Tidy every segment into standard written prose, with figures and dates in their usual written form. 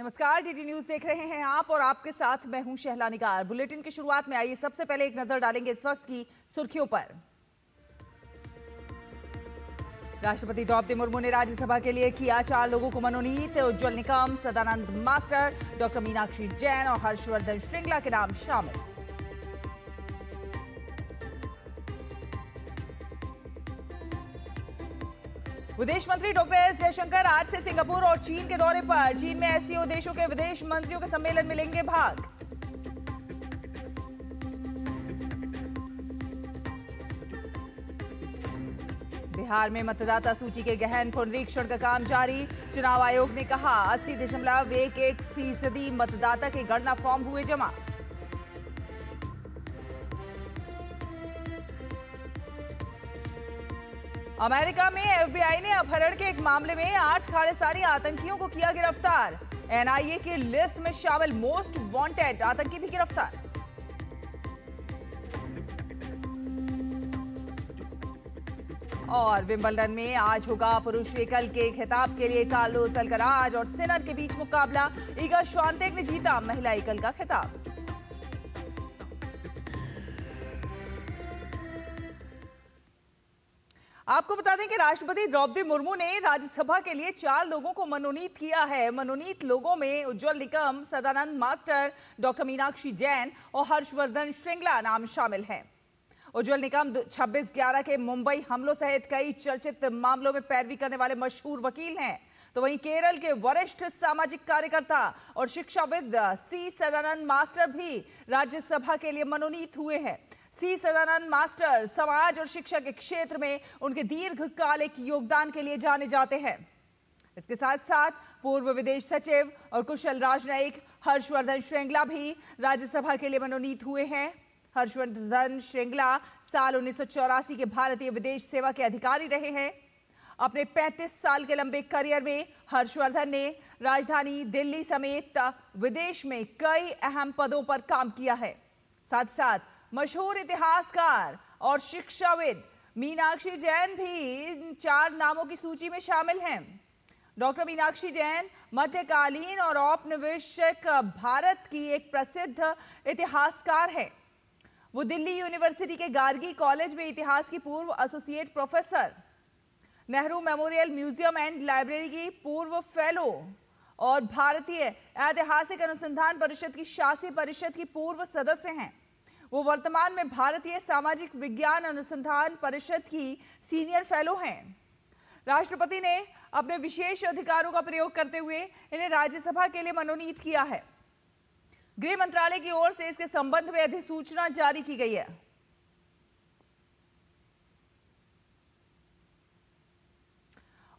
नमस्कार, DD news देख रहे हैं आप और आपके साथ मैं हूं शहला निगार। बुलेटिन की शुरुआत में आइए सबसे पहले एक नजर डालेंगे इस वक्त की सुर्खियों पर। राष्ट्रपति द्रौपदी मुर्मू ने राज्यसभा के लिए किया 4 लोगों को मनोनीत। उज्ज्वल निकम, सदानंद मास्टर, डॉक्टर मीनाक्षी जैन और हर्षवर्धन श्रृंगला के नाम शामिल। विदेश मंत्री डॉक्टर एस जयशंकर आज से सिंगापुर और चीन के दौरे पर। चीन में एससीओ देशों के विदेश मंत्रियों के सम्मेलन में लेंगे भाग। बिहार में मतदाता सूची के गहन पुनरीक्षण का काम जारी। चुनाव आयोग ने कहा 80.11% मतदाता के गणना फॉर्म हुए जमा। अमेरिका में एफबीआई ने अपहरण के एक मामले में 8 खालिस्तानी आतंकियों को किया गिरफ्तार। एनआईए की लिस्ट में शामिल मोस्ट वांटेड आतंकी भी गिरफ्तार। और विंबलडन में आज होगा पुरुष एकल के खिताब के लिए कार्लोस अल्कराज और सिनर के बीच मुकाबला। ईगा श्वांतेक ने जीता महिला एकल का खिताब। आपको बता दें कि राष्ट्रपति द्रौपदी मुर्मू ने राज्यसभा के लिए 4 लोगों को मनोनीत किया है। मनोनीत लोगों में उज्ज्वल निकम, सदानंद मास्टर, डॉक्टर मीनाक्षी जैन और हर्षवर्धन श्रृंगला नाम शामिल हैं। उज्ज्वल निकम 26/11 के मुंबई हमलों सहित कई चर्चित मामलों में पैरवी करने वाले मशहूर वकील हैं। तो वहीं केरल के वरिष्ठ सामाजिक कार्यकर्ता और शिक्षाविद सी सदानंद मास्टर भी राज्यसभा के लिए मनोनीत हुए हैं। सी सदानंद मास्टर समाज और शिक्षा के क्षेत्र में उनके दीर्घकालिक योगदान के लिए जाने जाते हैं। इसके साथ साथ पूर्व विदेश सचिव और कुशल राजनयिक हर्षवर्धन श्रृंगला भी राज्यसभा के लिए मनोनीत हुए हैं। हर्षवर्धन श्रृंगला साल 1984 के भारतीय विदेश सेवा के अधिकारी रहे हैं। अपने 35 साल के लंबे करियर में हर्षवर्धन ने राजधानी दिल्ली समेत विदेश में कई अहम पदों पर काम किया है। साथ साथ मशहूर इतिहासकार और शिक्षाविद मीनाक्षी जैन भी इन 4 नामों की सूची में शामिल हैं। डॉक्टर मीनाक्षी जैन मध्यकालीन और औपनिवेशिक भारत की एक प्रसिद्ध इतिहासकार है। वो दिल्ली यूनिवर्सिटी के गार्गी कॉलेज में इतिहास की पूर्व associate professor, Nehru memorial museum and library की पूर्व फेलो और भारतीय ऐतिहासिक अनुसंधान परिषद की शासी परिषद की पूर्व सदस्य हैं। वो वर्तमान में भारतीय सामाजिक विज्ञान अनुसंधान परिषद की सीनियर फेलो हैं। राष्ट्रपति ने अपने विशेष अधिकारों का प्रयोग करते हुए इन्हें राज्यसभा के लिए मनोनीत किया है। गृह मंत्रालय की ओर से इसके संबंध में अधिसूचना जारी की गई है।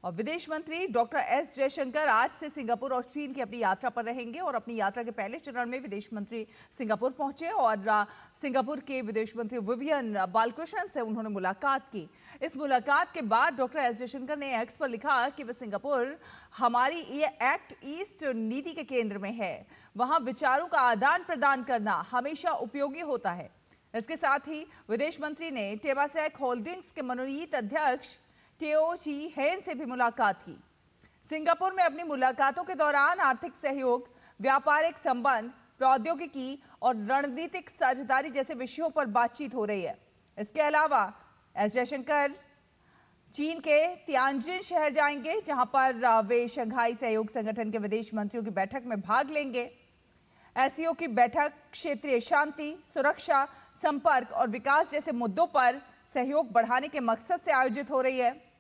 और विदेश मंत्री डॉक्टर एस जयशंकर आज से सिंगापुर और चीन की अपनी यात्रा पर रहेंगे और अपनी यात्रा के पहले चरण में विदेश मंत्री सिंगापुर पहुंचे और सिंगापुर के विदेश मंत्री विवियन बालकृष्णन से उन्होंने मुलाकात की। इस मुलाकात के बाद डॉक्टर एस जयशंकर ने एक्स पर लिखा कि वह सिंगापुर हमारी ये एक्ट ईस्ट नीति के केंद्र में है। वहां विचारों का आदान प्रदान करना हमेशा उपयोगी होता है। इसके साथ ही विदेश मंत्री ने टेमासेक होल्डिंग्स के मनोनीत अध्यक्ष टेओ ची हेन से भी मुलाकात की। सिंगापुर में अपनी मुलाकातों के दौरान आर्थिक सहयोग, व्यापारिक संबंध, प्रौद्योगिकी और रणनीतिक साझेदारी जैसे विषयों पर बातचीत हो रही है। इसके अलावा एस जयशंकर चीन के तियानजिन शहर जाएंगे, जहां पर वे शंघाई सहयोग संगठन के विदेश मंत्रियों की बैठक में भाग लेंगे। एससीओ की बैठक क्षेत्रीय शांति, सुरक्षा, संपर्क और विकास जैसे मुद्दों पर सहयोग बढ़ाने के मकसद से आयोजित हो रही है।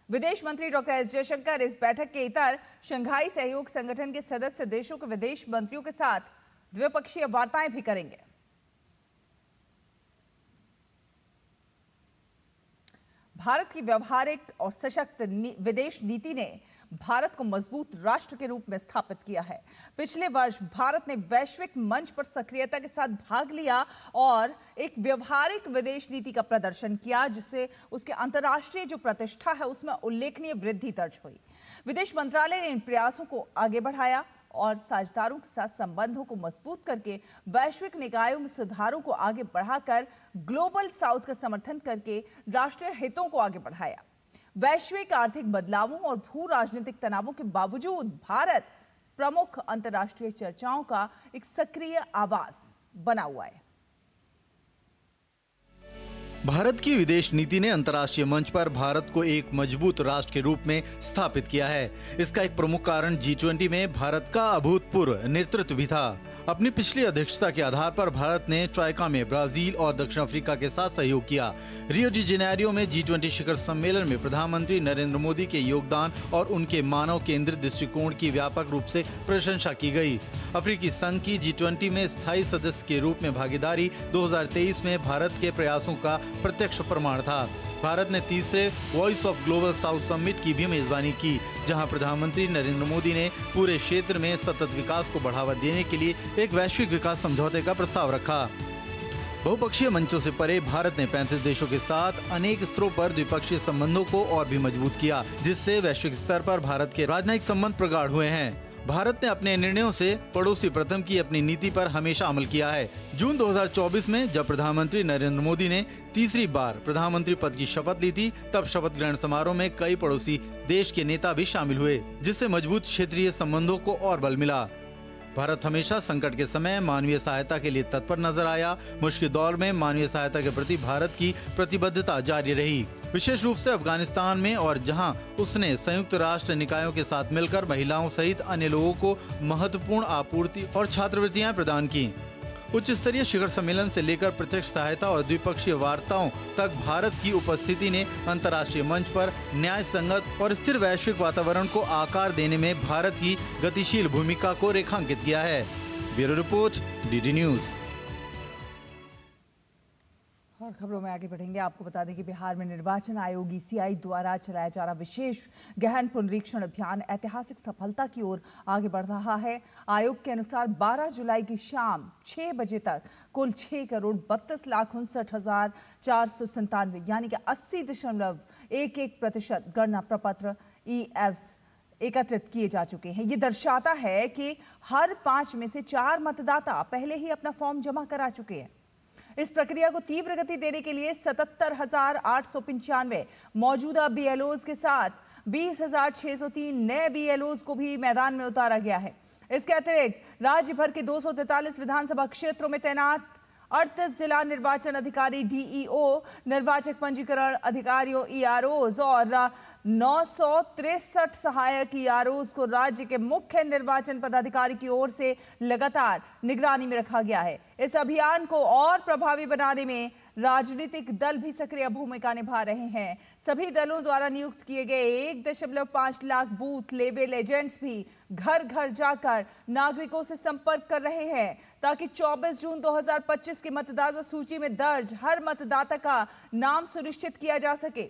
विदेश मंत्री डॉक्टर एस जयशंकर इस बैठक के इतर शंघाई सहयोग संगठन के सदस्य देशों के विदेश मंत्रियों के साथ द्विपक्षीय वार्ताएं भी करेंगे। भारत की व्यवहारिक और सशक्त विदेश नीति ने भारत को मजबूत राष्ट्र के रूप में स्थापित किया है। पिछले वर्ष भारत ने वैश्विक मंच पर सक्रियता के साथ भाग लिया और एक व्यवहारिक विदेश नीति का प्रदर्शन किया, जिससे उसके अंतर्राष्ट्रीय जो प्रतिष्ठा है उसमें उल्लेखनीय वृद्धि दर्ज हुई। विदेश मंत्रालय ने इन प्रयासों को आगे बढ़ाया और साझेदारों के साथ संबंधों को मजबूत करके वैश्विक निकायों में सुधारों को आगे बढ़ाकर ग्लोबल साउथ का समर्थन करके राष्ट्रीय हितों को आगे बढ़ाया। वैश्विक आर्थिक बदलावों और भू राजनीतिक तनावों के बावजूद भारत प्रमुख अंतर्राष्ट्रीय चर्चाओं का एक सक्रिय आवाज बना हुआ है। भारत की विदेश नीति ने अंतर्राष्ट्रीय मंच पर भारत को एक मजबूत राष्ट्र के रूप में स्थापित किया है। इसका एक प्रमुख कारण G20 में भारत का अभूतपूर्व नेतृत्व भी था। अपनी पिछली अध्यक्षता के आधार पर भारत ने ट्राइका में ब्राजील और दक्षिण अफ्रीका के साथ सहयोग किया। रियो डी जेनेरियो में G20 शिखर सम्मेलन में प्रधानमंत्री नरेंद्र मोदी के योगदान और उनके मानव केंद्रित दृष्टिकोण की व्यापक रूप से प्रशंसा की गई। अफ्रीकी संघ की G20 में स्थायी सदस्य के रूप में भागीदारी 2023 में भारत के प्रयासों का प्रत्यक्ष प्रमाण था। भारत ने तीसरे voice of global south summit की भी मेजबानी की, जहां प्रधानमंत्री नरेंद्र मोदी ने पूरे क्षेत्र में सतत विकास को बढ़ावा देने के लिए एक वैश्विक विकास समझौते का प्रस्ताव रखा। बहुपक्षीय मंचों से परे भारत ने 35 देशों के साथ अनेक स्तरों पर द्विपक्षीय संबंधों को और भी मजबूत किया, जिससे वैश्विक स्तर पर भारत के राजनयिक संबंध प्रगाढ़ हुए हैं। भारत ने अपने निर्णयों से पड़ोसी प्रथम की अपनी नीति पर हमेशा अमल किया है। जून 2024 में जब प्रधानमंत्री नरेंद्र मोदी ने तीसरी बार प्रधानमंत्री पद की शपथ ली थी, तब शपथ ग्रहण समारोह में कई पड़ोसी देश के नेता भी शामिल हुए, जिससे मजबूत क्षेत्रीय संबंधों को और बल मिला। भारत हमेशा संकट के समय मानवीय सहायता के लिए तत्पर नजर आया। मुश्किल दौर में मानवीय सहायता के प्रति भारत की प्रतिबद्धता जारी रही, विशेष रूप से अफगानिस्तान में, और जहां उसने संयुक्त राष्ट्र निकायों के साथ मिलकर महिलाओं सहित अन्य लोगों को महत्वपूर्ण आपूर्ति और छात्रवृत्तियां प्रदान की। उच्च स्तरीय शिखर सम्मेलन से लेकर प्रत्यक्ष सहायता और द्विपक्षीय वार्ताओं तक भारत की उपस्थिति ने अंतर्राष्ट्रीय मंच पर न्याय संगत और स्थिर वैश्विक वातावरण को आकार देने में भारत की गतिशील भूमिका को रेखांकित किया है। Bureau report, DD news. और खबरों में आगे बढ़ेंगे। आपको बता दें कि बिहार में निर्वाचन आयोग ECI द्वारा चलाया जा रहा विशेष गहन पुनरीक्षण अभियान ऐतिहासिक सफलता की ओर आगे बढ़ रहा है। आयोग के अनुसार 12 जुलाई की शाम 6 बजे तक कुल 6,32,59,497 यानी कि 80.11% गणना प्रपत्र EFs एकत्रित किए जा चुके हैं। ये दर्शाता है कि हर 5 में से 4 मतदाता पहले ही अपना फॉर्म जमा करा चुके हैं। इस प्रक्रिया को तीव्र गति देने के लिए 77,895 मौजूदा BLOs के साथ 20,603 नए BLOs को भी मैदान में उतारा गया है। इसके अतिरिक्त राज्य भर के 243 विधानसभा क्षेत्रों में तैनात 38 जिला निर्वाचन अधिकारी DEO, निर्वाचक पंजीकरण अधिकारियों EROs और 963 सहायक EROs को राज्य के मुख्य निर्वाचन पदाधिकारी की ओर से लगातार निगरानी में रखा गया है। इस अभियान को और प्रभावी बनाने में राजनीतिक दल भी सक्रिय भूमिका निभा रहे हैं। सभी दलों द्वारा नियुक्त किए गए 1.5 लाख बूथ लेवल एजेंट्स भी घर घर जाकर नागरिकों से संपर्क कर रहे हैं, ताकि 24 जून 2025 की मतदाता सूची में दर्ज हर मतदाता का नाम सुनिश्चित किया जा सके।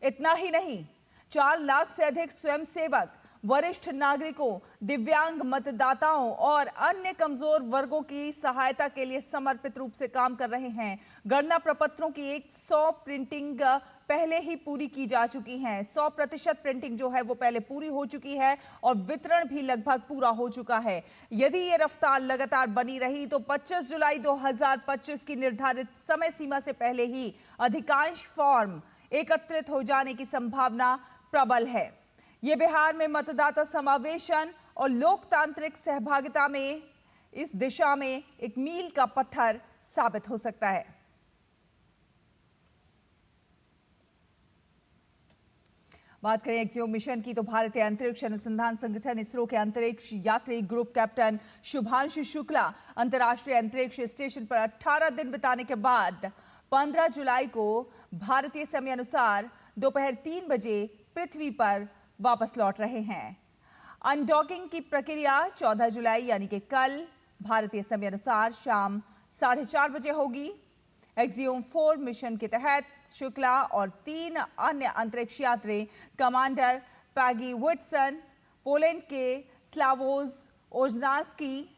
इतना ही नहीं, 4 लाख से अधिक स्वयंसेवक वरिष्ठ नागरिकों, दिव्यांग मतदाताओं और अन्य कमजोर वर्गों की सहायता के लिए समर्पित रूप से काम कर रहे हैं। गणना प्रपत्रों की 100 प्रिंटिंग पहले ही पूरी की जा चुकी है। 100% प्रिंटिंग जो है वो पहले पूरी हो चुकी है और वितरण भी लगभग पूरा हो चुका है। यदि ये रफ्तार लगातार बनी रही तो 25 जुलाई 2025 की निर्धारित समय सीमा से पहले ही अधिकांश फॉर्म एकत्रित हो जाने की संभावना प्रबल है। ये बिहार में मतदाता समावेशन और लोकतांत्रिक सहभागिता में इस दिशा में एक मील का पत्थर साबित हो सकता है। बात करें एक्सियो मिशन की तो भारतीय अंतरिक्ष अनुसंधान संगठन इसरो के अंतरिक्ष यात्री ग्रुप कैप्टन शुभांशु शुक्ला अंतर्राष्ट्रीय अंतरिक्ष स्टेशन पर 18 दिन बिताने के बाद 15 जुलाई को भारतीय समय अनुसार दोपहर 3 बजे पृथ्वी पर वापस लौट रहे हैं। अनडॉकिंग की प्रक्रिया 14 जुलाई यानी कि कल भारतीय समय अनुसार शाम 4:30 बजे होगी। एक्सियोम 4 मिशन के तहत शुक्ला और 3 अन्य अंतरिक्ष यात्री कमांडर पैगी वुडसन, पोलैंड के स्लावोज ओजनास्की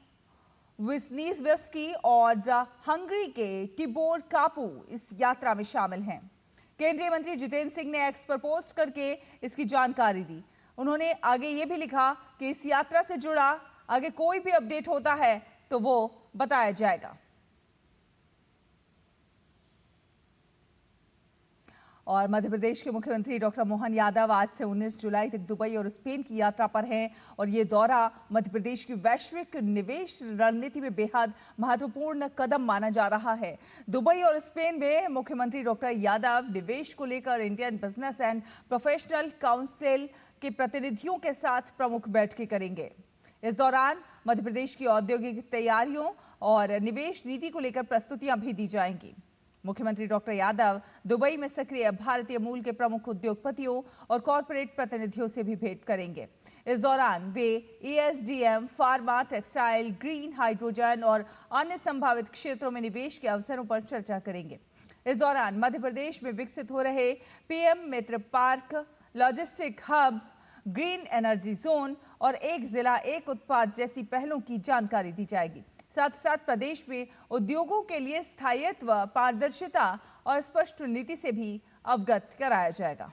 विस्नीजवेस्की और हंगरी के टिबोर कापू इस यात्रा में शामिल हैं। केंद्रीय मंत्री जितेंद्र सिंह ने एक्स पर पोस्ट करके इसकी जानकारी दी। उन्होंने आगे ये भी लिखा कि इस यात्रा से जुड़ा आगे कोई भी अपडेट होता है तो वो बताया जाएगा। और मध्य प्रदेश के मुख्यमंत्री डॉक्टर मोहन यादव आज से 19 जुलाई तक दुबई और स्पेन की यात्रा पर हैं और ये दौरा मध्य प्रदेश की वैश्विक निवेश रणनीति में बेहद महत्वपूर्ण कदम माना जा रहा है। दुबई और स्पेन में मुख्यमंत्री डॉक्टर यादव निवेश को लेकर Indian business and professional council के प्रतिनिधियों के साथ प्रमुख बैठकें करेंगे। इस दौरान मध्य प्रदेश की औद्योगिक तैयारियों और निवेश नीति को लेकर प्रस्तुतियां भी दी जाएंगी। मुख्यमंत्री डॉक्टर यादव दुबई में सक्रिय भारतीय मूल के प्रमुख उद्योगपतियों और कॉरपोरेट प्रतिनिधियों से भी भेंट करेंगे। इस दौरान वे ESDM, pharma, textile, green hydrogen और अन्य संभावित क्षेत्रों में निवेश के अवसरों पर चर्चा करेंगे। इस दौरान मध्य प्रदेश में विकसित हो रहे PM मित्र park, logistic hub, green energy zone और एक जिला एक उत्पाद जैसी पहलों की जानकारी दी जाएगी। साथ ही साथ प्रदेश में उद्योगों के लिए स्थायित्व, पारदर्शिता और स्पष्ट नीति से भी अवगत कराया जाएगा।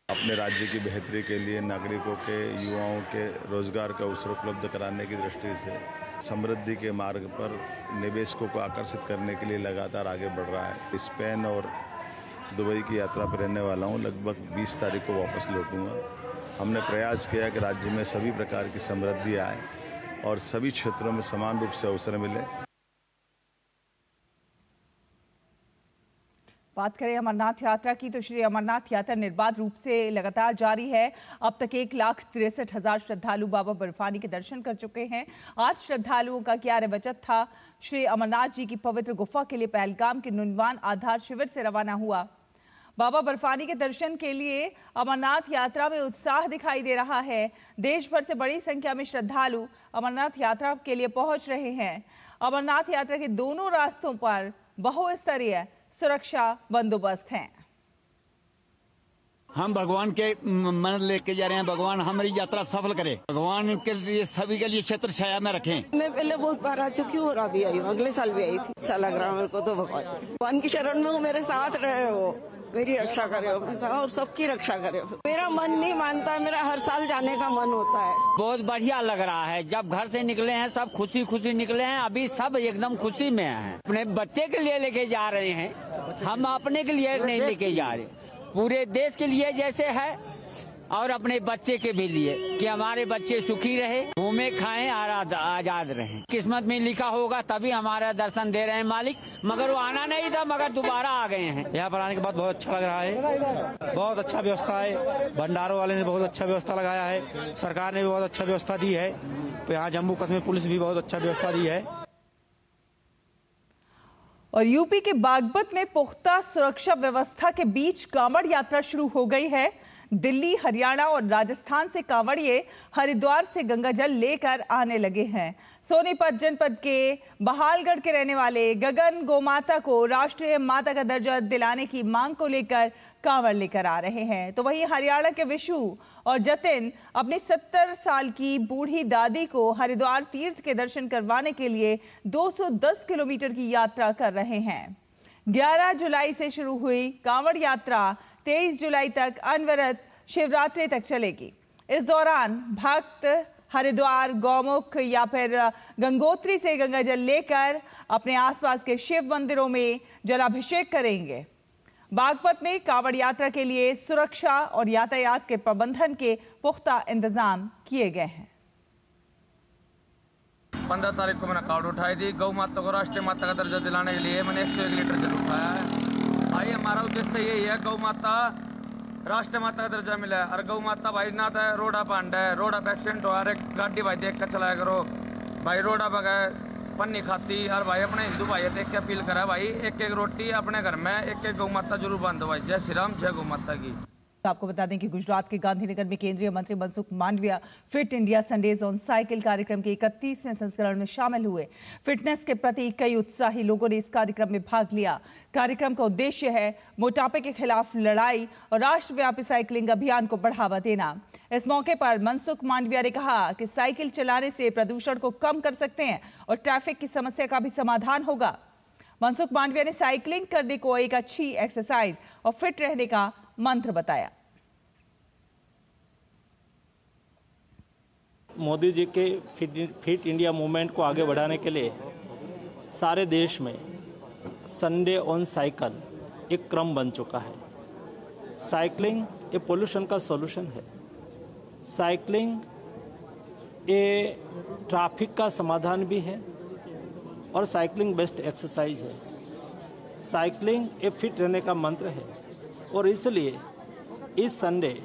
अपने राज्य की बेहतरी के लिए नागरिकों के, युवाओं के रोजगार का अवसर उपलब्ध कराने की दृष्टि से समृद्धि के मार्ग पर निवेशकों को आकर्षित करने के लिए लगातार आगे बढ़ रहा है। स्पेन और दुबई की यात्रा पर रहने वाला हूँ। लगभग 20 तारीख को वापस लौटूंगा। हमने प्रयास किया कि राज्य में सभी प्रकार की समृद्धि आए और सभी क्षेत्रों में समान रूप से अवसर मिले। बात करें अमरनाथ यात्रा की तो श्री अमरनाथ यात्रा निर्बाध रूप से लगातार जारी है। अब तक 1,63,000 श्रद्धालु बाबा बर्फानी के दर्शन कर चुके हैं। आज श्रद्धालुओं का क्या बचत था। श्री अमरनाथ जी की पवित्र गुफा के लिए पहलगाम के नुनवान आधार शिविर से रवाना हुआ। बाबा बर्फानी के दर्शन के लिए अमरनाथ यात्रा में उत्साह दिखाई दे रहा है। देश भर से बड़ी संख्या में श्रद्धालु अमरनाथ यात्रा के लिए पहुंच रहे हैं। अमरनाथ यात्रा के दोनों रास्तों पर बहुस्तरीय सुरक्षा बंदोबस्त हैं। हम भगवान के मन लेके जा रहे हैं। भगवान हमारी यात्रा सफल करे। भगवान के लिए सभी के लिए क्षेत्र छाया में रखें। मैं पहले बहुत बार आ चुकी हूँ और अभी आई हूँ। अगले साल भी आई थी। अच्छा लग रहा है मेरे को तो। भगवान की शरण में वो मेरे साथ रहे, हो मेरी रक्षा करे और सबकी रक्षा करे। मेरा मन नहीं मानता, मेरा हर साल जाने का मन होता है। बहुत बढ़िया लग रहा है। जब घर से निकले हैं सब खुशी खुशी निकले हैं। अभी सब एकदम खुशी में हैं। अपने बच्चे के लिए लेके जा रहे हैं, हम अपने के लिए नहीं लेके जा रहे। पूरे देश के लिए जैसे है और अपने बच्चे के भी लिए कि हमारे बच्चे सुखी रहे, घूमे खाएं और आजाद रहें। किस्मत में लिखा होगा तभी हमारा दर्शन दे रहे हैं मालिक। मगर वो आना नहीं था, मगर दोबारा आ गए हैं। यहाँ पर आने के बाद बहुत अच्छा लग रहा है। बहुत अच्छा व्यवस्था है। भंडारों वाले ने बहुत अच्छा व्यवस्था लगाया है। सरकार ने भी बहुत अच्छा व्यवस्था दी है। यहाँ जम्मू कश्मीर पुलिस भी बहुत अच्छा व्यवस्था दी है। और यूपी के बागपत में पुख्ता सुरक्षा व्यवस्था के बीच कांवड़ यात्रा शुरू हो गई है। दिल्ली, हरियाणा और राजस्थान से कांवड़िए हरिद्वार से गंगाजल लेकर आने लगे हैं। सोनीपत जनपद के बहालगढ़ के रहने वाले गगन गोमाता को राष्ट्रीय माता का दर्जा दिलाने की मांग को लेकर कांवड़ लेकर आ रहे हैं। तो वहीं हरियाणा के विशु और जतिन अपनी 70 साल की बूढ़ी दादी को हरिद्वार तीर्थ के दर्शन करवाने के लिए 210 किलोमीटर की यात्रा कर रहे हैं। 11 जुलाई से शुरू हुई कांवड़ यात्रा 23 जुलाई तक अनवरत शिवरात्रि तक चलेगी। इस दौरान भक्त हरिद्वार, गौमुख या फिर गंगोत्री से गंगाजल लेकर अपने आसपास के शिव मंदिरों में जलाभिषेक करेंगे। बागपत में कांवड़ यात्रा के लिए सुरक्षा और यातायात के प्रबंधन के पुख्ता इंतजाम किए गए हैं। 15 तारीख को मैंने कावड़ उठाई थी। गौ माता को राष्ट्रीय माता का दर्जा दिलाने के लिए मैंने 101 लीटर जल उठाया है। भाई हमारा उद्देश्य यही है, गौ माता राष्ट्रीय माता का दर्जा मिला है। और गौ माता भाई ना था रोडा पांडा है, रोडा पे एक्सीडेंट हुआ, एक गाड़ी भाई देख कर चलाया करो भाई। रोडा पर गए पन्नी खाती और भाई अपने हिंदू भाई देख के अपील करा भाई, एक एक रोटी अपने घर में एक एक गौ माता जरूर बांधो भाई। जय श्री राम, जय गौ माता की। आपको बता दें कि गुजरात के गांधीनगर में केंद्रीय मंत्री Mansukh Mandaviya fit India Sundays on cycle कार्यक्रम के 31वें संस्करण में शामिल हुए। फिटनेस के प्रति कई उत्साही लोगों ने इस कार्यक्रम में भाग लिया। कार्यक्रम का उद्देश्य है मोटापे के खिलाफ लड़ाई और राष्ट्रव्यापी साइकिलिंग अभियान को बढ़ावा देना। इस मौके पर मनसुख मांडविया ने कहा कि साइकिल चलाने से प्रदूषण को कम कर सकते हैं और ट्रैफिक की समस्या का भी समाधान होगा। मनसुख मांडविया ने साइकिलिंग करने को एक अच्छी एक्सरसाइज और फिट रहने का मंत्र बताया। मोदी जी के फिट इंडिया मूवमेंट को आगे बढ़ाने के लिए सारे देश में संडे ऑन साइकिल एक क्रम बन चुका है। साइकिलिंग ये पोल्यूशन का सॉल्यूशन है। साइकिलिंग ये ट्रैफिक का समाधान भी है और साइकिलिंग बेस्ट एक्सरसाइज है। साइकिलिंग ये फिट रहने का मंत्र है और इसलिए इस संडे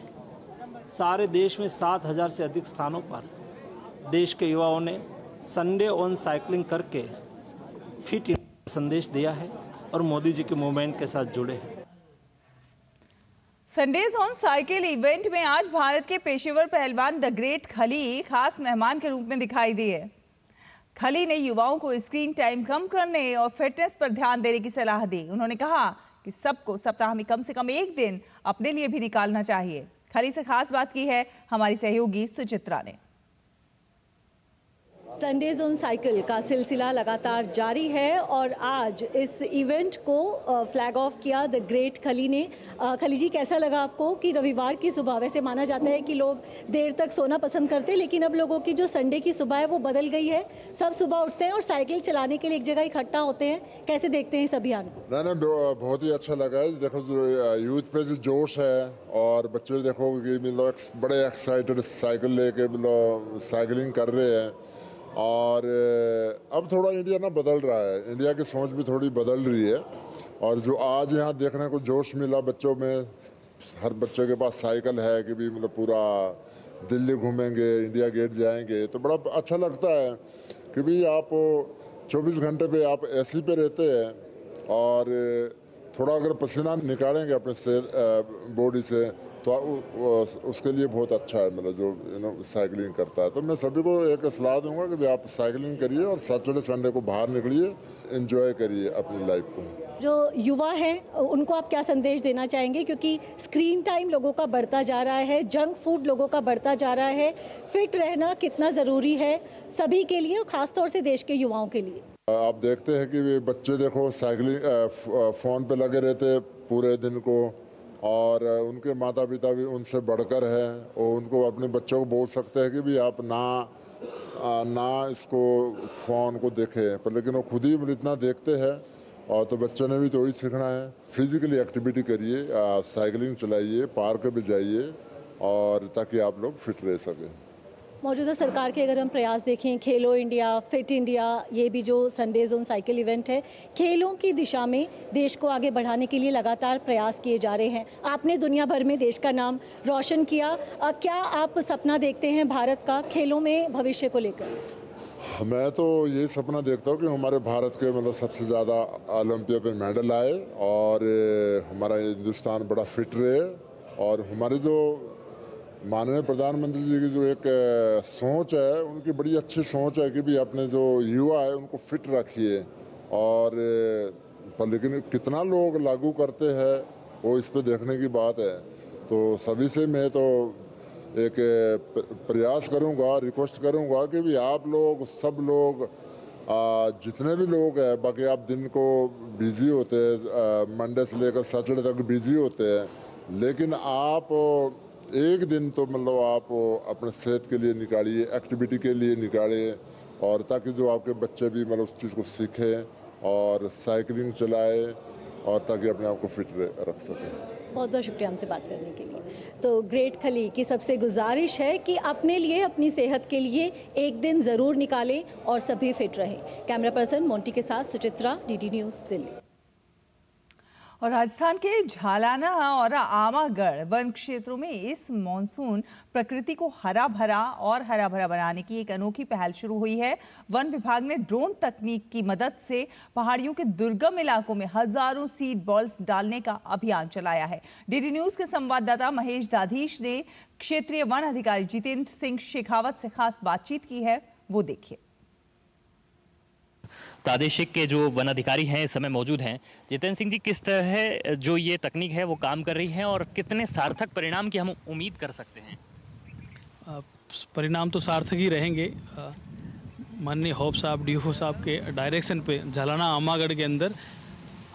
सारे देश में 7,000 से अधिक स्थानों पर देश के युवाओं ने संडे ऑन साइकिलिंग करके फिट इंडिया संदेश दिया है और मोदी जी के मूवमेंट के साथ जुड़े हैं। संडेज ऑन साइकिल इवेंट में आज भारत के पेशेवर पहलवान द ग्रेट खली खास मेहमान के रूप में दिखाई दिए। खली ने युवाओं को स्क्रीन टाइम कम करने और फिटनेस पर ध्यान देने की सलाह दी। उन्होंने कहा कि सबको सप्ताह में कम से कम एक दिन अपने लिए भी निकालना चाहिए। खली से खास बात की है हमारी सहयोगी सुचित्रा ने। संडेज ऑन साइकिल का सिलसिला लगातार जारी है और आज इस इवेंट को फ्लैग ऑफ किया द ग्रेट खली ने। खली जी, कैसा लगा आपको कि रविवार की सुबह, वैसे माना जाता है कि लोग देर तक सोना पसंद करते हैं, लेकिन अब लोगों की जो संडे की सुबह है वो बदल गई है। सब सुबह उठते हैं और साइकिल चलाने के लिए एक जगह इकट्ठा होते हैं। कैसे देखते हैं इस अभियान को? नहीं, बहुत ही अच्छा लगा है। देखो जो यूथ पे जो जोश है और बच्चे देखो कि मतलब बड़े एक्साइटेड साइकिल लेके मतलब साइकिलिंग कर रहे हैं। और अब थोड़ा इंडिया ना बदल रहा है, इंडिया की सोच भी थोड़ी बदल रही है। और जो आज यहाँ देखने को जोश मिला बच्चों में, हर बच्चे के पास साइकिल है कि भी मतलब पूरा दिल्ली घूमेंगे, इंडिया गेट जाएंगे, तो बड़ा अच्छा लगता है कि भी आप 24 घंटे पे आप एसी पे रहते हैं और थोड़ा अगर पसीना निकालेंगे अपने बॉडी से तो उसके लिए बहुत अच्छा है। मतलब जो साइकिलिंग करता है, तो मैं सभी को एक सलाह दूंगा कि आप साइकिलिंग करिए और सैटरडे संडे को बाहर निकलिए, एंजॉय करिए अपनी लाइफ को। जो युवा हैं उनको आप क्या संदेश देना चाहेंगे, क्योंकि स्क्रीन टाइम लोगों का बढ़ता जा रहा है, जंक फूड लोगों का बढ़ता जा रहा है, फिट रहना कितना ज़रूरी है सभी के लिए और ख़ासतौर से देश के युवाओं के लिए? आप देखते हैं कि बच्चे देखो साइकिलिंग फ़ोन पे लगे रहते पूरे दिन को, और उनके माता पिता भी उनसे बढ़कर हैं और उनको अपने बच्चों को बोल सकते हैं कि भी आप ना इसको फ़ोन को देखें, पर लेकिन वो खुद ही इतना देखते हैं। और तो बच्चों ने भी तो वही सीखना है। फिजिकली एक्टिविटी करिए, साइकिलिंग चलाइए, पार्क पे जाइए, और ताकि आप लोग फिट रह सकें। मौजूदा सरकार के अगर हम प्रयास देखें, खेलो इंडिया, फिट इंडिया, ये भी जो संडेज ऑन साइकिल इवेंट है, खेलों की दिशा में देश को आगे बढ़ाने के लिए लगातार प्रयास किए जा रहे हैं। आपने दुनिया भर में देश का नाम रोशन किया। क्या आप सपना देखते हैं भारत का खेलों में भविष्य को लेकर? मैं तो ये सपना देखता हूँ कि हमारे भारत के मतलब सबसे ज़्यादा ओलंपिया पे मेडल आए और हमारा हिंदुस्तान बड़ा फिट रहे, और हमारे जो माननीय प्रधानमंत्री जी की जो एक सोच है, उनकी बड़ी अच्छी सोच है कि भी अपने जो युवा है उनको फिट रखिए। और पर लेकिन कितना लोग लागू करते हैं वो इस पे देखने की बात है। तो सभी से मैं तो एक प्रयास करूंगा, रिक्वेस्ट करूंगा कि भी आप लोग सब लोग जितने भी लोग हैं, बाकी आप दिन को बिजी होते हैं, मंडे से लेकर सैटरडे तक बिजी होते हैं, लेकिन आप एक दिन तो मतलब आप अपने सेहत के लिए निकालिए, एक्टिविटी के लिए निकालिए, और ताकि जो आपके बच्चे भी मतलब उस चीज़ को सीखें और साइकिलिंग चलाए, और ताकि अपने आप को फिट रख सकें। बहुत बहुत शुक्रिया हमसे बात करने के लिए। तो ग्रेट खली की सबसे गुजारिश है कि अपने लिए, अपनी सेहत के लिए एक दिन ज़रूर निकालें और सभी फिट रहें। कैमरा पर्सन मोंटी के साथ सुचित्रा, डीडी न्यूज़, दिल्ली। और राजस्थान के झालाना और आमागढ़ वन क्षेत्रों में इस मॉनसून प्रकृति को हरा भरा बनाने की एक अनोखी पहल शुरू हुई है। वन विभाग ने ड्रोन तकनीक की मदद से पहाड़ियों के दुर्गम इलाकों में हजारों सीड बॉल्स डालने का अभियान चलाया है। डीडी न्यूज के संवाददाता महेश दाधीश ने क्षेत्रीय वन अधिकारी जितेंद्र सिंह शेखावत से खास बातचीत की है, वो देखिए। प्रादेशिक के जो वन अधिकारी हैं इस समय मौजूद हैं। जितेंद्र सिंह जी, किस तरह जो ये तकनीक है वो काम कर रही है और कितने सार्थक परिणाम की हम उम्मीद कर सकते हैं? परिणाम तो सार्थक ही रहेंगे। माननीय होप साहब, डीओ साहब के डायरेक्शन पे झालाना आमागढ़ के अंदर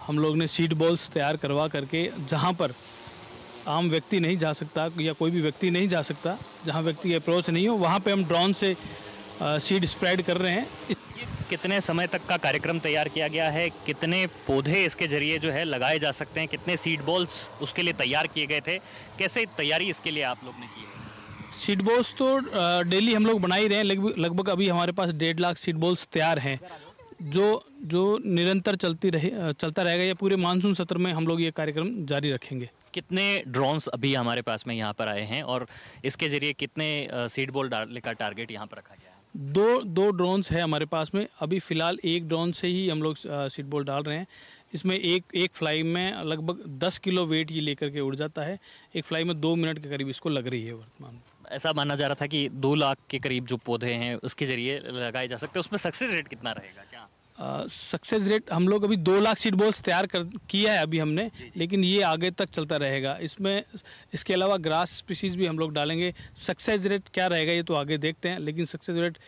हम लोग ने सीड बॉल्स तैयार करवा करके, जहाँ पर आम व्यक्ति नहीं जा सकता या कोई भी व्यक्ति नहीं जा सकता, जहाँ व्यक्ति की अप्रोच नहीं हो, वहाँ पे हम ड्रोन से सीड स्प्रेड कर रहे हैं। कितने समय तक का कार्यक्रम तैयार किया गया है, कितने पौधे इसके जरिए जो है लगाए जा सकते हैं, कितने सीड बॉल्स उसके लिए तैयार किए गए थे, कैसे तैयारी इसके लिए आप लोग ने की है? सीड बॉल्स तो डेली हम लोग बना ही रहे हैं। लगभग अभी हमारे पास 1.5 लाख सीड बॉल्स तैयार हैं, जो निरंतर चलता रहेगा। ये पूरे मानसून सत्र में हम लोग ये कार्यक्रम जारी रखेंगे। कितने ड्रोन्स अभी हमारे पास में यहाँ पर आए हैं और इसके जरिए कितने सीड बॉल डालने का टारगेट यहाँ पर रखा गया है? दो ड्रोन्स है हमारे पास में। अभी फ़िलहाल एक ड्रोन से ही हम लोग सीड बॉल डाल रहे हैं। इसमें एक फ्लाई में लगभग 10 किलो वेट ये लेकर के उड़ जाता है। एक फ्लाई में 2 मिनट के करीब इसको लग रही है वर्तमान में। ऐसा माना जा रहा था कि 2 लाख के करीब जो पौधे हैं उसके जरिए लगाए जा सकते हैं। उसमें सक्सेस रेट कितना रहेगा? क्या सक्सेस रेट हम लोग अभी 2 लाख सीड बॉल्स तैयार किया है अभी हमने, लेकिन ये आगे तक चलता रहेगा। इसके अलावा ग्रास स्पीसीज भी हम लोग डालेंगे। सक्सेस रेट क्या रहेगा ये तो आगे देखते हैं, लेकिन सक्सेस रेट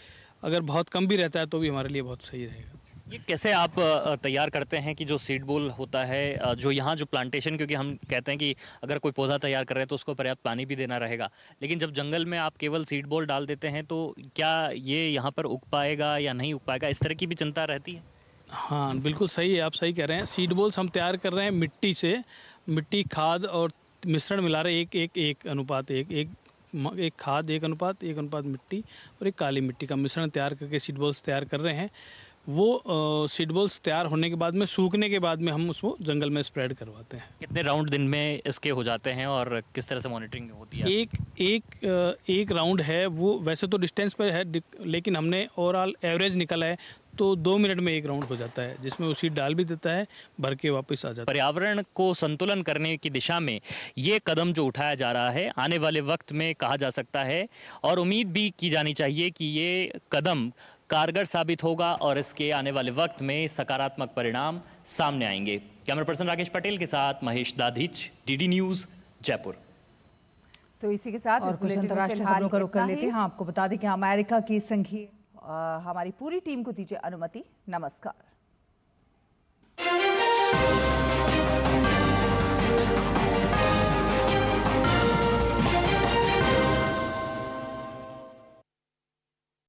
अगर बहुत कम भी रहता है तो भी हमारे लिए बहुत सही रहेगा। ये कैसे आप तैयार करते हैं कि जो सीड बॉल होता है, जो यहाँ जो प्लांटेशन, क्योंकि हम कहते हैं कि अगर कोई पौधा तैयार कर रहे हैं तो उसको पर्याप्त पानी भी देना रहेगा, लेकिन जब जंगल में आप केवल सीड बॉल डाल देते हैं तो क्या ये यहाँ पर उग पाएगा या नहीं उग पाएगा, इस तरह की भी चिंता रहती है? हाँ बिल्कुल सही है, आप सही कह रहे हैं। सीड बॉल्स हम तैयार कर रहे हैं मिट्टी से। मिट्टी, खाद और मिश्रण मिला रहे हैं। एक अनुपात एक खाद, एक अनुपात मिट्टी और एक काली मिट्टी का मिश्रण तैयार करके सीड बॉल्स तैयार कर रहे हैं। वो सीड बॉल्स तैयार होने के बाद में, सूखने के बाद में हम उसको जंगल में स्प्रेड करवाते हैं। कितने राउंड दिन में इसके हो जाते हैं और किस तरह से मॉनिटरिंग होती है? एक राउंड है वो, वैसे तो डिस्टेंस पर है, लेकिन हमने ओवरऑल एवरेज निकला है तो 2 मिनट में एक राउंड हो जाता है, जिसमें वो सीड डाल भी देता है, भर के वापस आ जाता है। पर्यावरण को संतुलन करने की दिशा में ये कदम जो उठाया जा रहा है, आने वाले वक्त में कहा जा सकता है और उम्मीद भी की जानी चाहिए कि ये कदम कारगर साबित होगा और इसके आने वाले वक्त में सकारात्मक परिणाम सामने आएंगे। कैमरा पर्सन राकेश पटेल के साथ महेश दाधिच, डीडी न्यूज़, जयपुर। तो इसी के साथ और कुछ अंतर्राष्ट्रीय खबरों का रुख कर लेते हैं। हाँ, आपको बता दें कि अमेरिका की संघीय हमारी पूरी टीम को दीजिए अनुमति। नमस्कार।